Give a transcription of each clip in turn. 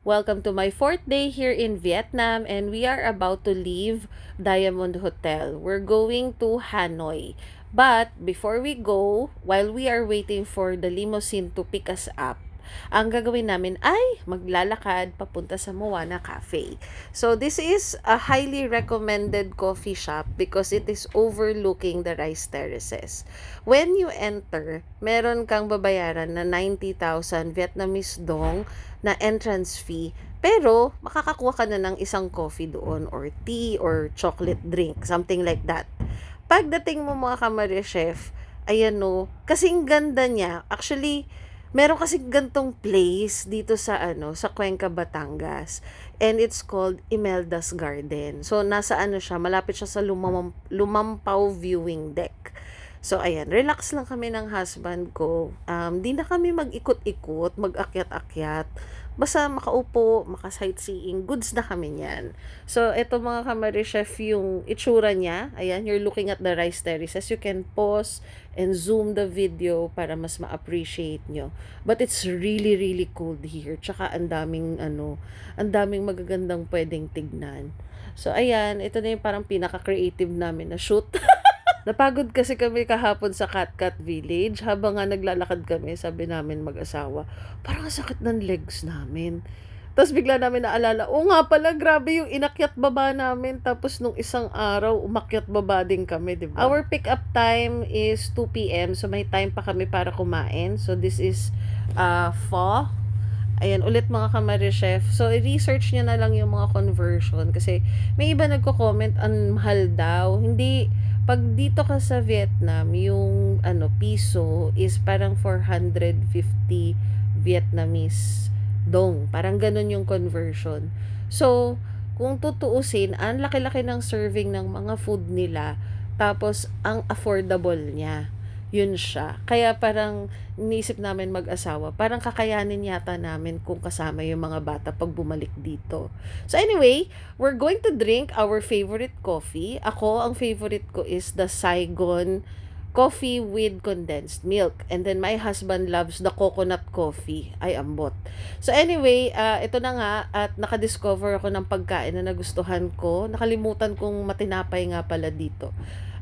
Welcome to my fourth day here in Vietnam, and we are about to leave Diamond Hotel. We're going to Hanoi. But before we go, while we are waiting for the limousine to pick us up, ang gagawin namin ay maglalakad papunta sa Moana Cafe. So this is a highly recommended coffee shop because it is overlooking the rice terraces. When you enter, meron kang babayaran na 90,000 Vietnamese dong na entrance fee. Pero, makakakuha ka na ng isang coffee doon or tea or chocolate drink, something like that. Pagdating mo mga kamari chef, ayan no, kasing ganda niya. Actually, meron kasing gantong place dito sa sa Cuenca, Batangas. And it's called Imelda's Garden. So, nasa siya, malapit siya sa Lumampaw viewing deck. So, ayan, relax lang kami ng husband ko. Di na kami mag-ikot-ikot, mag-akyat-akyat. Basta makaupo, maka-sightseeing, goods na kami niyan. So, ito mga kamari chef, yung itsura niya. Ayan, you're looking at the rice terraces. You can pause and zoom the video para mas ma-appreciate nyo. But it's really, really cold here. Tsaka ang daming magagandang pwedeng tignan. So, ayan, ito na yung parang pinaka-creative namin na shoot. Napagod kasi kami kahapon sa Cat Village. Habang nga naglalakad kami, sabi namin mag-asawa, parang sakit ng legs namin. Tapos bigla namin naalala, nga pala, grabe yung inakyat baba namin. Tapos nung isang araw, umakyat baba din kami, diba? Our pick-up time is 2 p.m. So may time pa kami para kumain. So this is pho. Ayan, ulit mga kamari chef. So, i-research nyo na lang yung mga conversion. Kasi, may iba nagko-comment, ang mahal daw. Hindi, pag dito ka sa Vietnam, yung piso is parang 450 Vietnamese dong. Parang ganun yung conversion. So, kung tutuusin, ang laki-laki ng serving ng mga food nila. Tapos, ang affordable niya. Yun siya. Kaya parang iniisip namin mag-asawa, parang kakayanin yata namin kung kasama yung mga bata pag bumalik dito. So anyway, we're going to drink our favorite coffee. Ako, ang favorite ko is the Saigon coffee with condensed milk. And then my husband loves the coconut coffee. Ay, ambot. So anyway, ito na nga at nakadiscover ako ng pagkain na nagustuhan ko. Nakalimutan kong matinapay nga pala dito.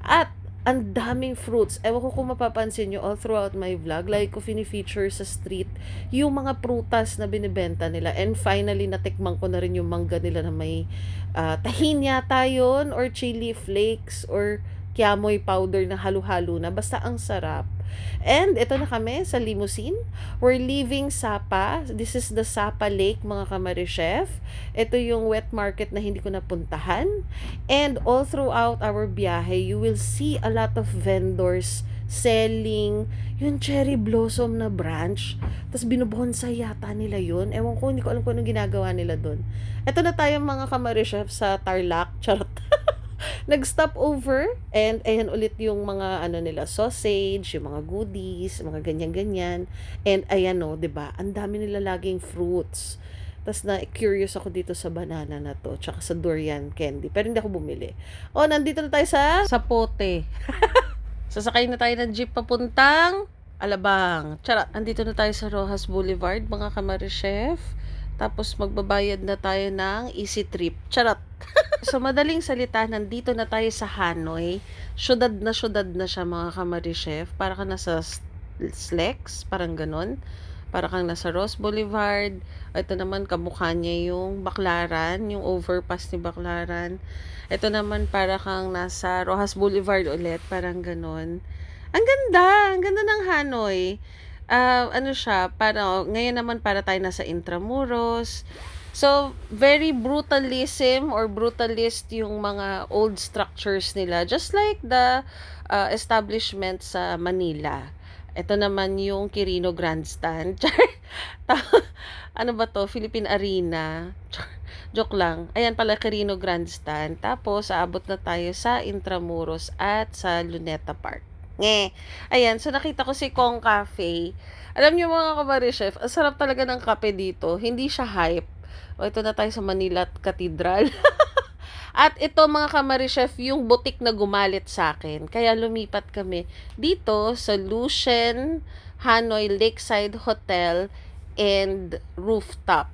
At ang daming fruits. Ewan ko kung mapapansin nyo all throughout my vlog, like ko fini-feature sa street yung mga prutas na binibenta nila. And finally, natikman ko na rin yung mangga nila na may tahin yata yun, or chili flakes, or kiamoy powder na halo-halo na. Basta ang sarap. And ito na kami sa limousine. We're leaving Sapa. This is the Sapa Lake, mga kamari chef. Ito yung wet market na hindi ko napuntahan. And all throughout our biyahe, you will see a lot of vendors selling yung cherry blossom na branch. Tapos binubonsai yata nila yun. Ewan ko, hindi ko alam kung anong ginagawa nila dun. Ito na tayo mga kamari chef sa Tarlac. Charot. Nag-stop over and ayan ulit yung mga nila sausage, yung mga goodies, mga ganyan-ganyan. And ayan 'di ba? Ang dami nila laging fruits. Tapos na curious ako dito sa banana na to, tsaka sa durian candy. Pero hindi ako bumili. Nandito na tayo sa Pote. Sasakay na tayo ng jeep papuntang Alabang. Charot, andito na tayo sa Rojas Boulevard, mga kamari chef. Tapos magbabayad na tayo ng easy trip. Charot. So, madaling salita, nandito na tayo sa Hanoi. Syudad na siya, mga kamari chef. Para kang nasa Slex, parang ganun. Para kang nasa Ross Boulevard. Ito naman, kamukha niya yung Baclaran, yung overpass ni Baclaran. Ito naman, para kang nasa Rojas Boulevard ulit, parang ganun. Ang ganda ng Hanoi. Siya, ngayon naman para tayo nasa Intramuros. So, very brutalism or brutalist yung mga old structures nila. Just like the establishment sa Manila. Ito naman yung Quirino Grandstand. Ano ba to? Philippine Arena. Joke lang. Ayan pala, Quirino Grandstand. Tapos, aabot na tayo sa Intramuros at sa Luneta Park. Ayan, so nakita ko si Kong Cafe. Alam niyo mga kamari chef, ang sarap talaga ng kape dito. Hindi siya hype. Ito na tayo sa Manila Cathedral. At ito mga kamari chef, yung butik na gumalit sa akin. Kaya lumipat kami dito sa Lucien Hanoi Lakeside Hotel and Rooftop.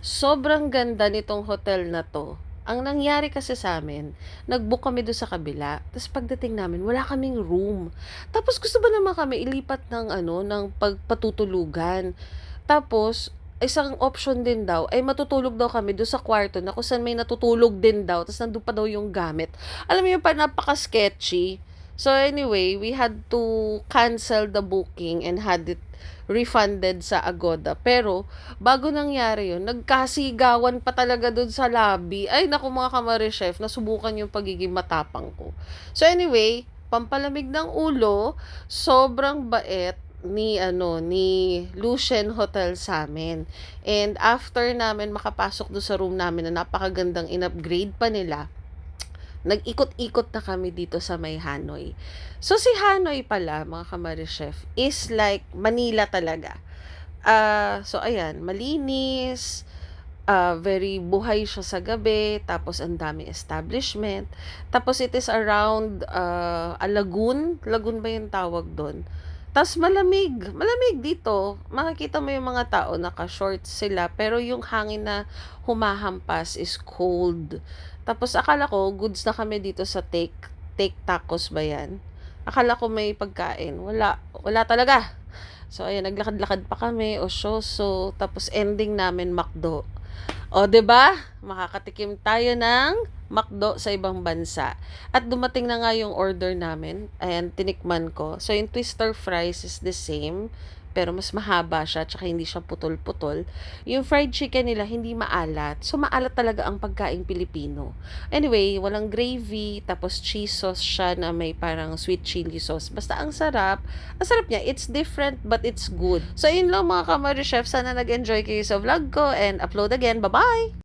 Sobrang ganda nitong hotel na 'to. Ang nangyari kasi sa'min, nag-book kami do'n sa kabila, ta's pagdating namin wala kaming room. Tapos gusto ba naman kami ilipat ng ano, ng patutulugan. Tapos isang option din daw ay matutulog daw kami do'n sa kwarto na kung saan may natutulog din daw ta's nando'n pa daw yung gamit. Alam mo yun, napaka-sketchy. So anyway, we had to cancel the booking and had it refunded sa Agoda. Pero bago nangyari yun, nagkasigawan pa talaga dun sa lobby. Ay naku mga kamari-chef, nasubukan yung pagiging matapang ko. So anyway, pampalamig ng ulo, sobrang bait ni Lucien Hotel sa amin. And after namin makapasok do sa room namin na napakagandang in-upgrade pa nila, nag-ikot-ikot na kami dito sa may Hanoi. So si Hanoi pala, mga kamari-chef, is like Manila talaga. So ayan, malinis, very buhay siya sa gabi, tapos ang daming establishment. Tapos it is around a lagoon. Lagoon ba yung tawag doon? Tapos malamig. Malamig dito. Makikita mo yung mga tao, naka-shorts sila, pero yung hangin na humahampas is cold. Tapos akala ko, goods na kami dito sa take tacos ba yan? Akala ko may pagkain. Wala talaga. So, ayan, naglakad-lakad pa kami, osyoso, tapos ending namin McDo. O, 'di ba? Makakatikim tayo ng McDo sa ibang bansa. At dumating na nga yung order namin, and tinikman ko. So, yung twister fries is the same, pero mas mahaba siya, tsaka hindi siya putol-putol. Yung fried chicken nila, hindi maalat. So, maalat talaga ang pagkaing Pilipino. Anyway, walang gravy, tapos cheese sauce siya na may parang sweet chili sauce. Basta ang sarap. Ang sarap niya. It's different, but it's good. So, yun lang mga kamari chef. Sana nag-enjoy kayo sa vlog ko and upload again. Bye-bye!